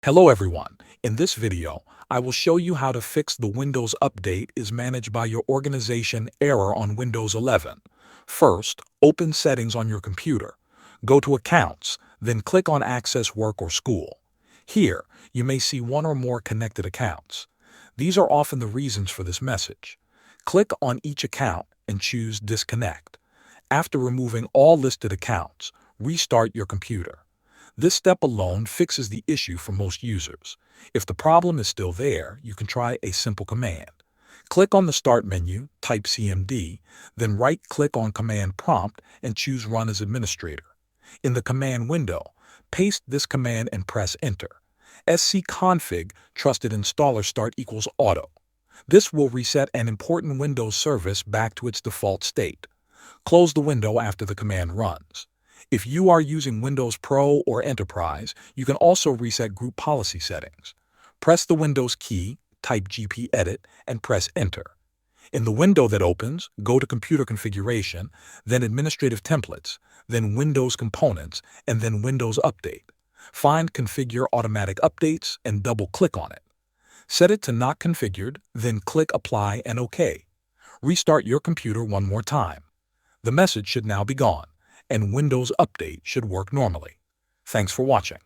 Hello everyone. In this video, I will show you how to fix the Windows update is managed by your organization error on Windows 11. First, open Settings on your computer. Go to Accounts, then click on Access Work or School. Here, you may see one or more connected accounts. These are often the reasons for this message. Click on each account and choose Disconnect. After removing all listed accounts, restart your computer. This step alone fixes the issue for most users. If the problem is still there, you can try a simple command. Click on the Start menu, type CMD, then right-click on Command Prompt and choose Run as Administrator. In the command window, paste this command and press Enter. scconfig trusted installer start equals auto. This will reset an important Windows service back to its default state. Close the window after the command runs. If you are using Windows Pro or Enterprise, you can also reset group policy settings. Press the Windows key, type GPEdit, and press Enter. In the window that opens, go to Computer Configuration, then Administrative Templates, then Windows Components, and then Windows Update. Find Configure Automatic Updates and double-click on it. Set it to Not Configured, then click Apply and OK. Restart your computer one more time. The message should now be gone, and Windows Update should work normally. Thanks for watching.